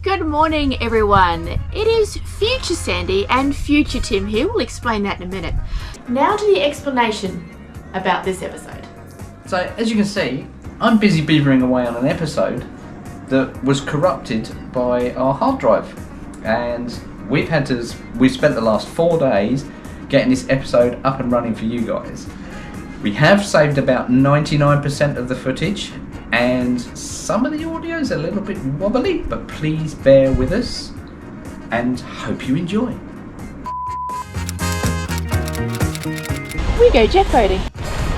Good morning, everyone. It is future Sandy and future Tim here. We'll explain that in a minute. Now to the explanation about this episode. So, as you can see, I'm busy beavering away on an episode that was corrupted by our hard drive. And we've spent the last 4 days getting this episode up and running for you guys. We have saved about 99% of the footage, and some of the audio is a little bit wobbly, but please bear with us and hope you enjoy. We go jet boating.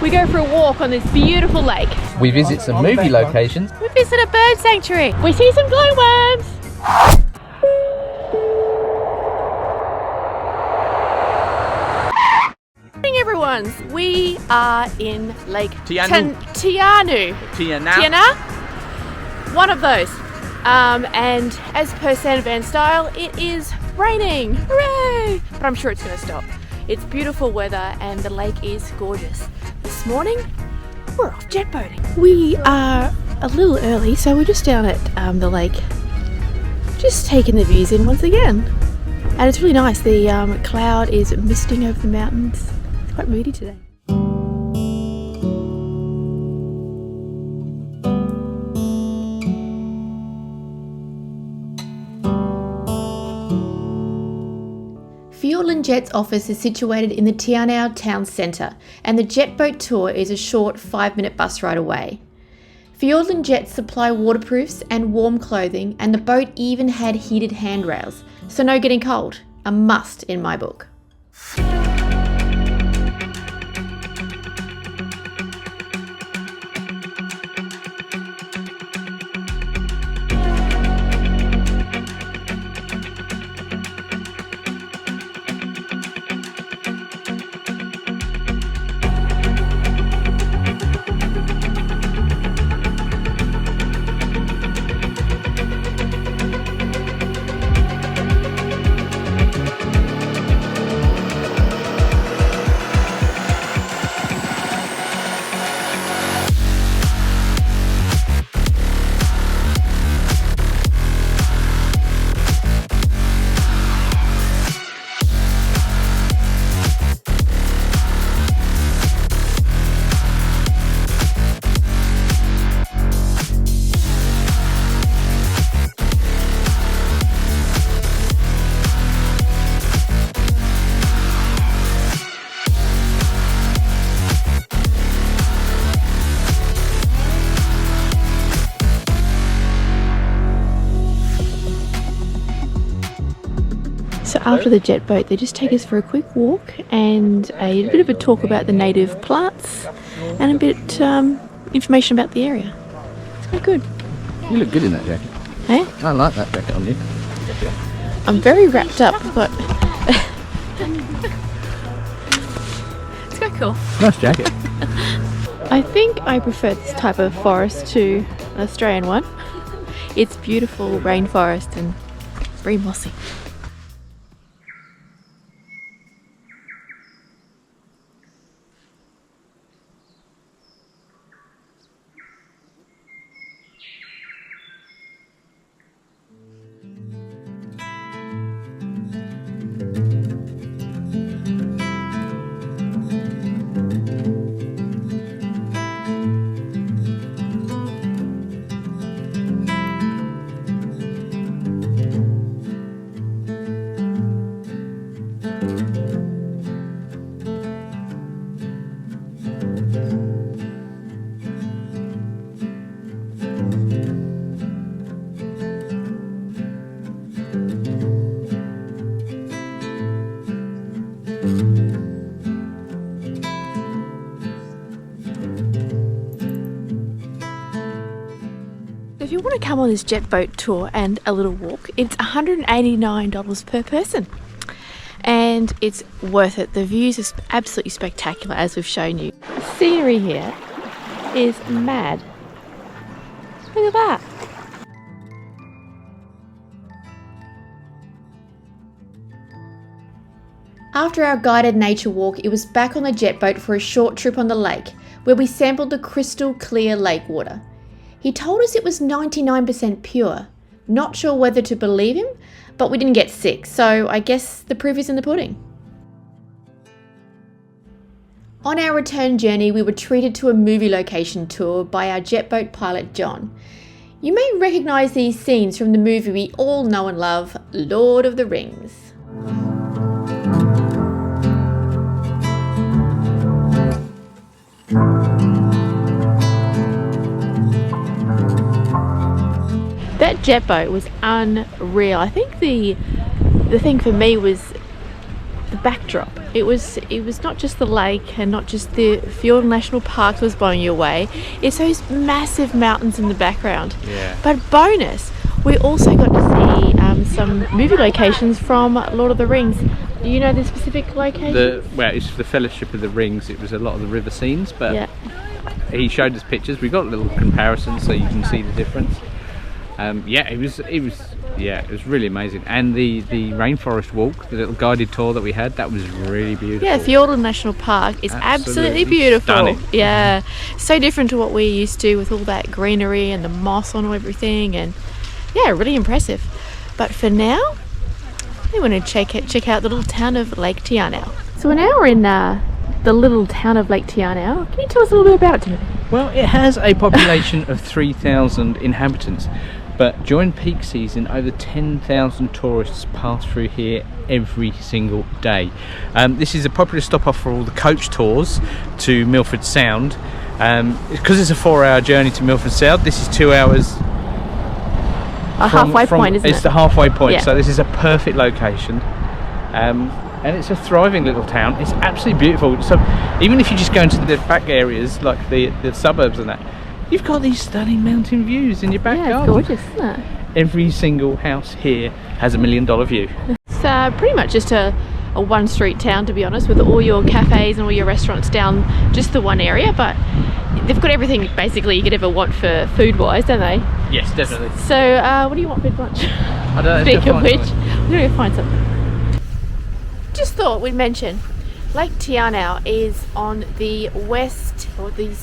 We go for a walk on this beautiful lake. We visit some movie locations. We visit a bird sanctuary. We see some glowworms. Everyone, we are in Lake Te Anau. Te Anau? One of those. And as per San Van style, it is raining. Hooray! But I'm sure it's going to stop. It's beautiful weather and the lake is gorgeous. This morning, we're off jet boating. We are a little early, so we're just down at the lake, just taking the views in once again. And it's really nice. The cloud is misting over the mountains. It's quite moody today. Fiordland Jet's office is situated in the Te Anau town centre, and the jet boat tour is a short 5-minute bus ride away. Fiordland Jets supply waterproofs and warm clothing, and the boat even had heated handrails, so no getting cold. A must in my book. So after the jet boat, they just take us for a quick walk and a bit of a talk about the native plants and a bit information about the area. It's quite good. You look good in that jacket. Hey? I like that jacket on you. I'm very wrapped up, but it's quite cool. Nice jacket. I think I prefer this type of forest to an Australian one. It's beautiful rainforest and very mossy. If you want to come on this jet boat tour and a little walk, it's $189 per person. And it's worth it. The views are absolutely spectacular, as we've shown you. The scenery here is mad. Look at that. After our guided nature walk, it was back on the jet boat for a short trip on the lake, where we sampled the crystal clear lake water. He told us it was 99% pure, Not sure whether to believe him, but we didn't get sick, so I guess the proof is in the pudding. On our return journey, we were treated to a movie location tour by our jet boat pilot, John. You may recognise these scenes from the movie we all know and love, Lord of the Rings. That jet boat was unreal. I think the thing for me was the backdrop. It was not just the lake and not just the Fiordland National Park that was blowing you away. It's those massive mountains in the background. Yeah. But bonus, we also got to see some movie locations from Lord of the Rings. Do you know the specific location? Well, it's the Fellowship of the Rings. It was a lot of the river scenes, but yeah. He showed us pictures. We got a little comparison so you can see the difference. It was really amazing. And the rainforest walk, the little guided tour that we had, that was really beautiful. Yeah, Fiordland National Park is absolutely beautiful. Stunning. Yeah, so different to what we're used to with all that greenery and the moss on everything, and yeah, really impressive. But for now, we want to check out the little town of Lake Te Anau. So we're now in the little town of Lake Te Anau. Can you tell us a little bit about it, Timothy? Well, it has a population of 3,000 inhabitants. But during peak season, over 10,000 tourists pass through here every single day. This is a popular stop-off for all the coach tours to Milford Sound. Because it's a 4-hour journey to Milford Sound, this is 2 hours. Halfway point, isn't it? It's the halfway point, yeah. So this is a perfect location. And it's a thriving little town. It's absolutely beautiful. So even if you just go into the back areas, like the suburbs and that, you've got these stunning mountain views in your back garden. Yeah, it's gorgeous, isn't it? Every single house here has a $1 million view. It's pretty much just a one street town, to be honest, with all your cafes and all your restaurants down just the one area, but they've got everything basically you could ever want for food wise, don't they? Yes, definitely. So what do you want for lunch? I don't know. Speaking of which, we're going to find something. Just thought we'd mention Lake Te Anau is on the west, or the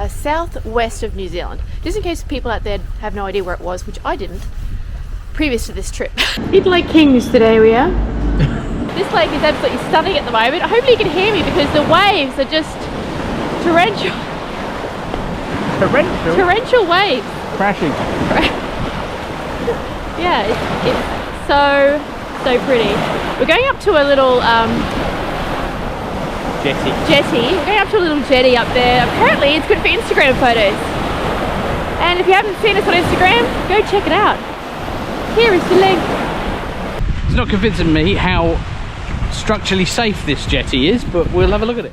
southwest of New Zealand, just in case people out there have no idea where it was, which I didn't previous to this trip. In Lake Kingston area. This lake is absolutely stunning at the moment. Hopefully you can hear me because the waves are just torrential waves. Crashing. Yeah, it's so pretty. We're going up to a little jetty. We're going up to a little jetty up there. Apparently it's good for Instagram photos. And if you haven't seen us on Instagram, go check it out. Here is the link. It's not convincing me how structurally safe this jetty is, but we'll have a look at it.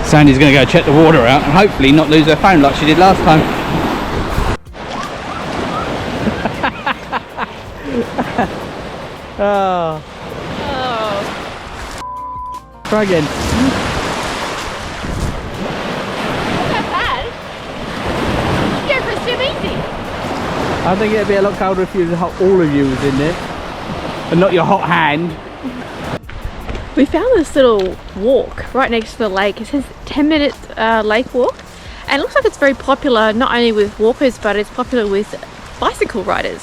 Sandy's going to go check the water out and hopefully not lose her phone like she did last time. Oh. Try again. Not that bad. You go for a swim easy. I think it'd be a lot colder if all of you was in there and not your hot hand. We found this little walk right next to the lake. It says 10-minute lake walk, and it looks like it's very popular not only with walkers but it's popular with bicycle riders.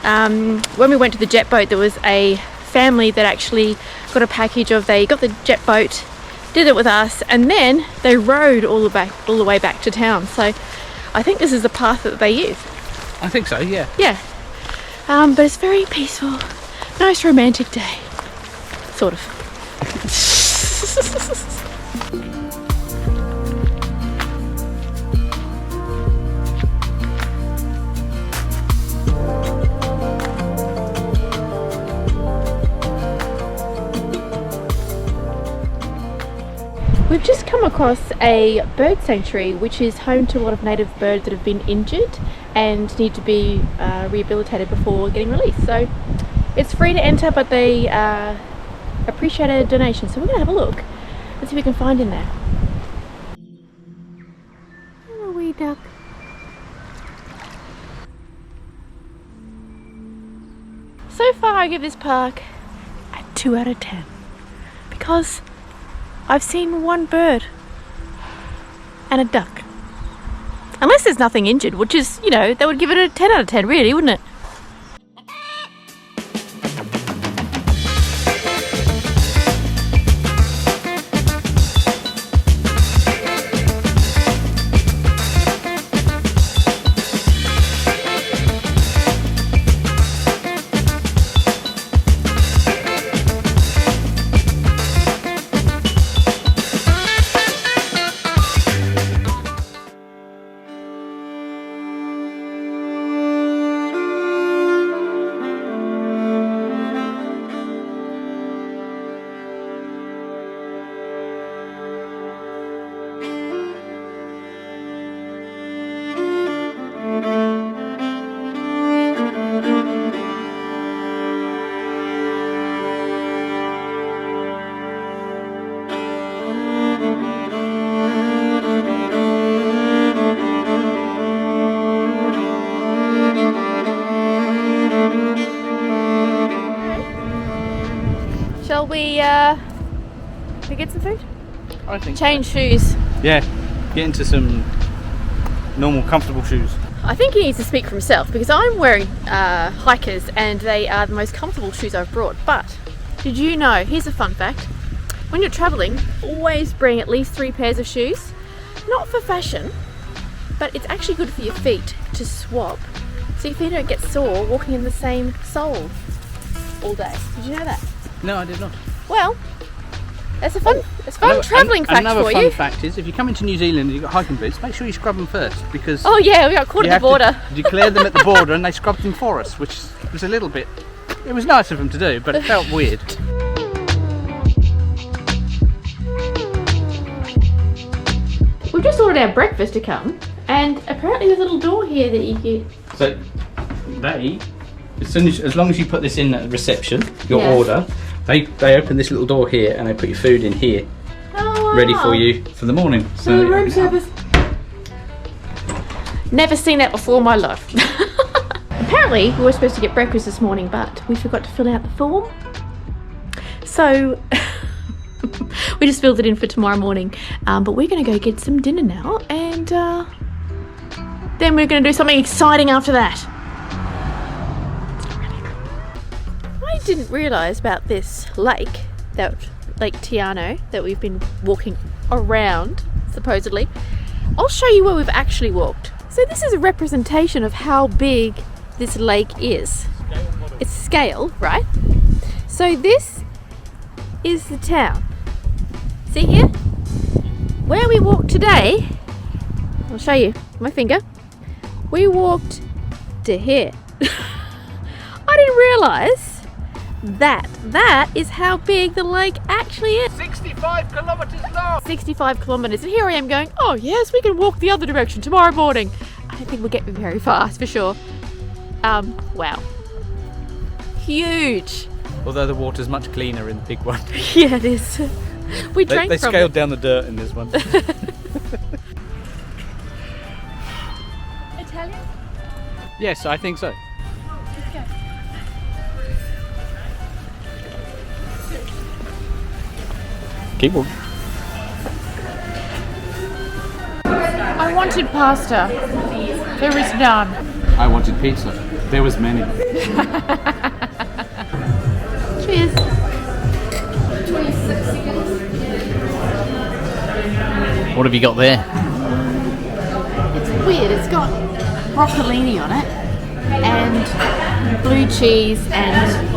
When we went to the jet boat, there was a family that actually got a package of, they got the jet boat, did it with us, and then they rode all the way back to town. So I think this is the path that they use. I think so, yeah. Yeah, but it's very peaceful, nice romantic day, sort of. We've just come across a bird sanctuary which is home to a lot of native birds that have been injured and need to be rehabilitated before getting released. So it's free to enter, but they appreciate a donation. So we're going to have a look and see what we can find in there. Hello, wee duck. So far I give this park a 2 out of 10 because I've seen one bird and a duck. Unless there's nothing injured, which is, you know, that would give it a 10 out of 10 really, wouldn't it? Shall we get some food? I think Change so. shoes. Yeah, get into some normal, comfortable shoes. I think he needs to speak for himself because I'm wearing hikers and they are the most comfortable shoes I've brought. But did you know, here's a fun fact, when you're traveling, always bring at least 3 pairs of shoes. Not for fashion, but it's actually good for your feet to swap so your feet don't get sore walking in the same sole all day. Did you know that? No, I did not. Well, that's a fun, travelling fact another for fun you. fact is, if you come into New Zealand and you've got hiking boots, make sure you scrub them first because Oh yeah, we got caught you at the have border. to declare them at the border and they scrubbed them for us, which was a little bit, it was nice of them to do, but it felt weird. We've just ordered our breakfast to come, and apparently there's a little door here that you can... So they, as long as you put this in at reception, your Yeah. order, they open this little door here and they put your food in here, Oh, wow. ready for you for the morning. So the room service. Never seen that before in my life. Apparently we were supposed to get breakfast this morning, but we forgot to fill out the form. So we just filled it in for tomorrow morning. But we're going to go get some dinner now, and then we're going to do something exciting after that. I didn't realise about this lake, that Lake Te Anau, that we've been walking around, supposedly. I'll show you where we've actually walked. So this is a representation of how big this lake is. It's scale, right? So this is the town. See here? Where we walked today, I'll show you my finger. We walked to here. I didn't realise that is how big the lake actually is. 65 kilometres long! 65 kilometres, and here I am going, oh yes, we can walk the other direction tomorrow morning. I don't think we'll get very fast for sure. Wow. Huge. Although the water's much cleaner in the big one. Yeah, it is. We drank They from scaled it. down the dirt in this one. Italian? Yes, I think so. Let's go. Keep on. I wanted pasta. There is none. I wanted pizza. There was many. Cheers. What have you got there? It's weird. It's got broccolini on it and blue cheese and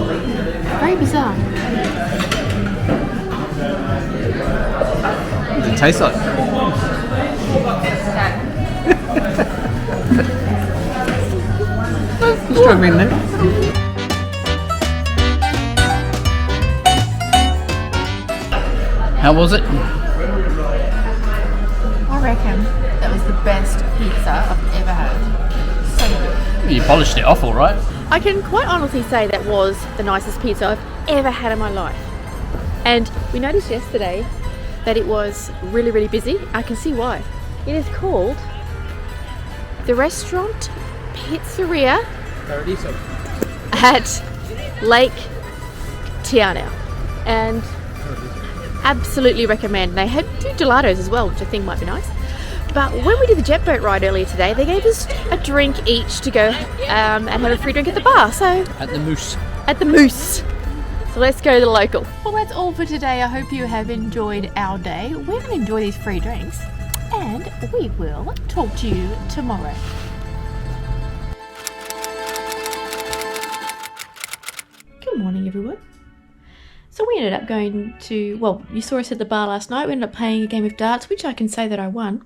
very bizarre. What does it taste like? Struggling there. How was it? I reckon that was the best pizza I've ever had. So good. You polished it off all right. I can quite honestly say that was the nicest pizza I've ever had in my life. And we noticed yesterday that it was really, really busy. I can see why. It is called the Restaurant Pizzeria at Lake Te Anau. And absolutely recommend. They had 2 gelatos as well, which I think might be nice. But when we did the jet boat ride earlier today, they gave us a drink each to go and have a free drink at the bar. So At the Moose. At the Moose. So let's go to the local. Well, that's all for today. I hope you have enjoyed our day. We're going to enjoy these free drinks, and we will talk to you tomorrow. Good morning, everyone. So we ended up going to, well, you saw us at the bar last night. We ended up playing a game of darts, which I can say that I won.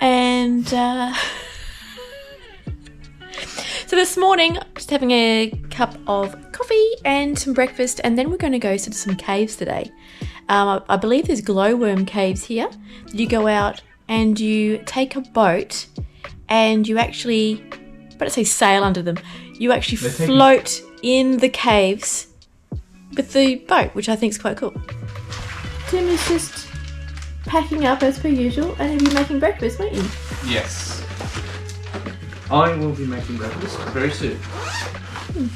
And so this morning, just having a cup of coffee and some breakfast, and then we're going to go to some caves today. I believe there's glowworm caves here. You go out and you take a boat and you actually, I don't say sail under them, you actually float in the caves with the boat, which I think is quite cool. Tim is just packing up as per usual, and you're making breakfast, won't you? Yes. I will be making breakfast very soon. Look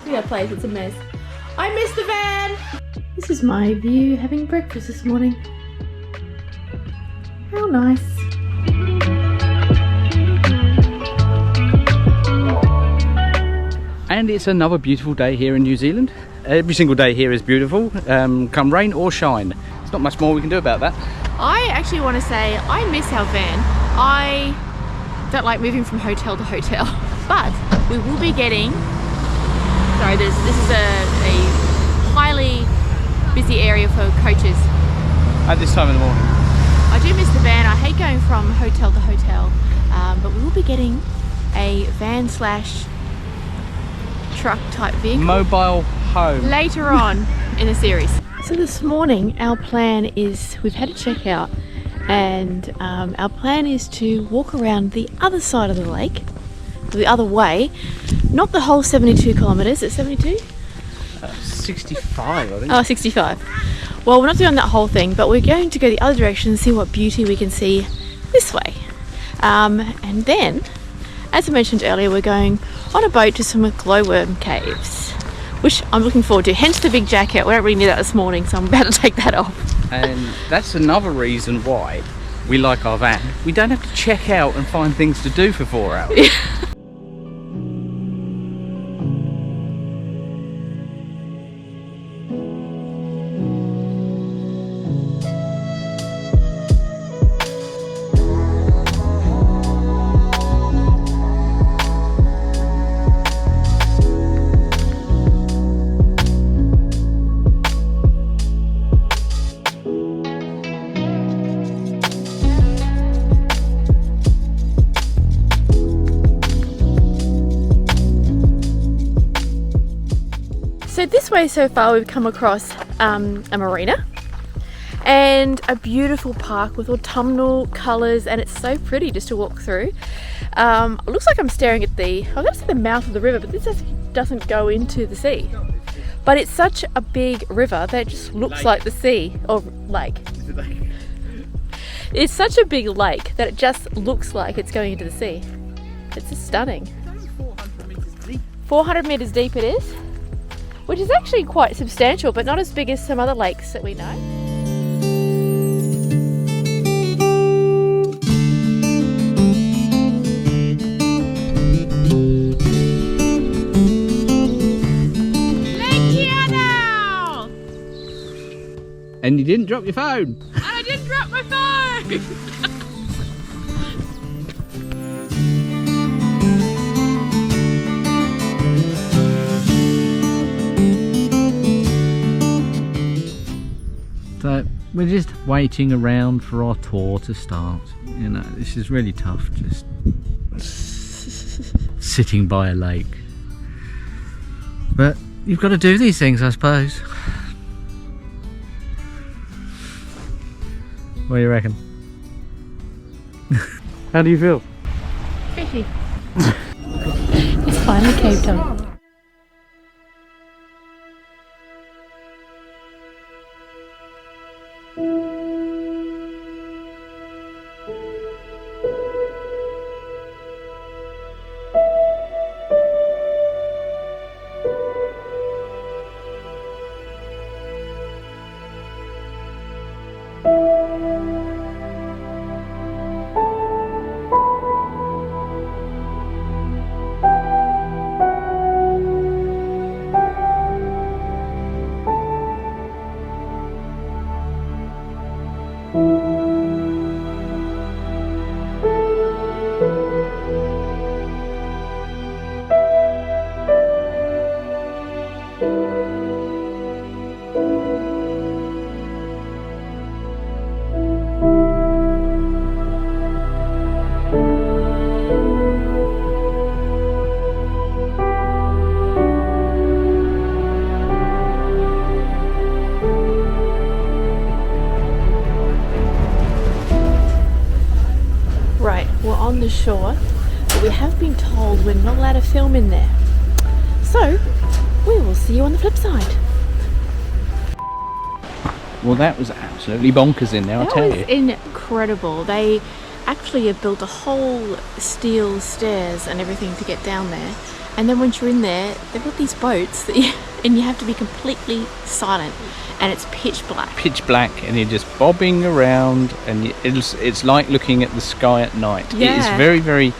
at that place, it's a mess. I missed the van! This is my view having breakfast this morning. How nice. And it's another beautiful day here in New Zealand. Every single day here is beautiful, come rain or shine. There's not much more we can do about that. I actually want to say I miss our van. I don't like moving from hotel to hotel, but we will be getting, sorry, this is a highly busy area for coaches. At this time in the morning. I do miss the van. I hate going from hotel to hotel, but we will be getting a van slash truck type vehicle. Mobile home. Later on in the series. So this morning our plan is, we've had a checkout, and our plan is to walk around the other side of the lake, the other way, not the whole 72 kilometres, it's 72? 65 I think. Oh, 65. Well, we're not doing that whole thing, but we're going to go the other direction and see what beauty we can see this way. And then, as I mentioned earlier, we're going on a boat to some glowworm caves, which I'm looking forward to, hence the big jacket. We don't really need that this morning, so I'm about to take that off. And that's another reason why we like our van. We don't have to check out and find things to do for 4 hours. So this way so far we've come across a marina and a beautiful park with autumnal colours, and it's so pretty just to walk through. It looks like I'm staring at I was going to say the mouth of the river, but this doesn't go into the sea. But it's such a big river that it just looks like the sea, or lake. It's such a big lake that it just looks like it's going into the sea. It's just stunning. 400 metres deep it is, which is actually quite substantial, but not as big as some other lakes that we know. Lake Te Anau! And you didn't drop your phone. And I didn't drop my phone! So we're just waiting around for our tour to start. You know, this is really tough, just sitting by a lake. But you've got to do these things, I suppose. What do you reckon? How do you feel? Fishy. It's finally cave time. On the shore, but we have been told we're not allowed to film in there. So, we will see you on the flip side. Well, that was absolutely bonkers in there, I'll tell you. That was incredible. They actually have built a whole steel stairs and everything to get down there. And then once you're in there, they've got these boats that and you have to be completely silent. And it's pitch black. Pitch black, and you're just bobbing around, and it's like looking at the sky at night. Yeah. It is very, very...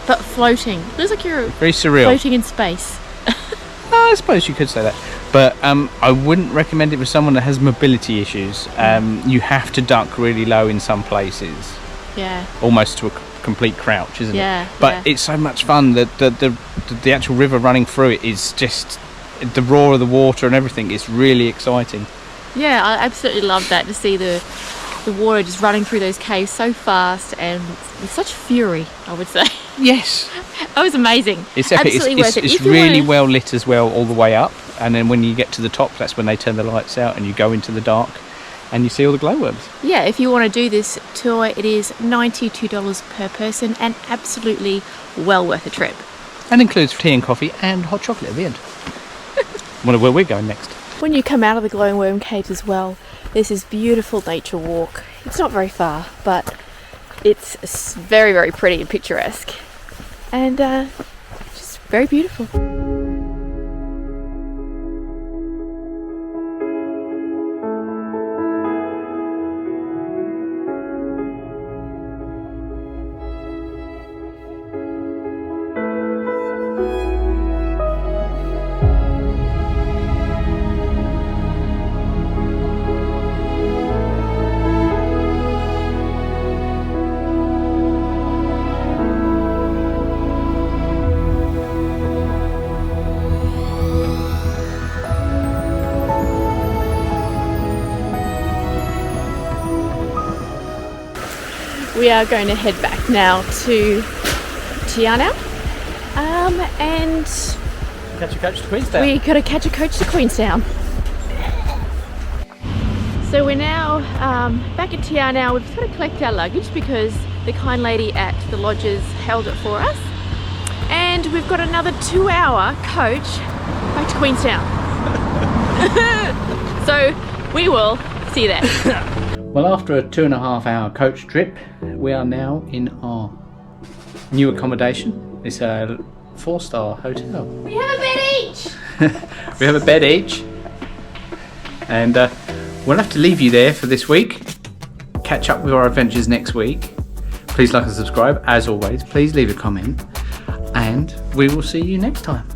But floating. It looks like you're very surreal. Floating in space. I suppose you could say that. But I wouldn't recommend it for someone that has mobility issues. You have to duck really low in some places. Yeah. Almost to a complete crouch, isn't it? But it's so much fun that the actual river running through it is just... the roar of the water and everything is really exciting. Yeah, I absolutely love that, to see the water just running through those caves so fast and with such fury, I would say. Yes. That was amazing. It's epic. Absolutely worth it. It's really well lit as well all the way up, and then when you get to the top, that's when they turn the lights out and you go into the dark and you see all the glowworms. Yeah, if you want to do this tour, it is $92 per person and absolutely well worth a trip. And includes tea and coffee and hot chocolate at the end. Wonder where we're going next. When you come out of the glowing worm caves as well, there's this beautiful nature walk. It's not very far, but it's very, very pretty and picturesque. And just very beautiful. We are going to head back now to Te Anau and catch a coach to Queenstown. We got to catch a coach to Queenstown. So we're now back at Te Anau. We've got to collect our luggage because the kind lady at the lodges held it for us, and we've got another 2-hour coach back to Queenstown. So we will see you there. Well, after a 2.5-hour coach trip, we are now in our new accommodation. It's a 4-star hotel. We have a bed each! We have a bed each. And we'll have to leave you there for this week. Catch up with our adventures next week. Please like and subscribe. As always, please leave a comment. And we will see you next time.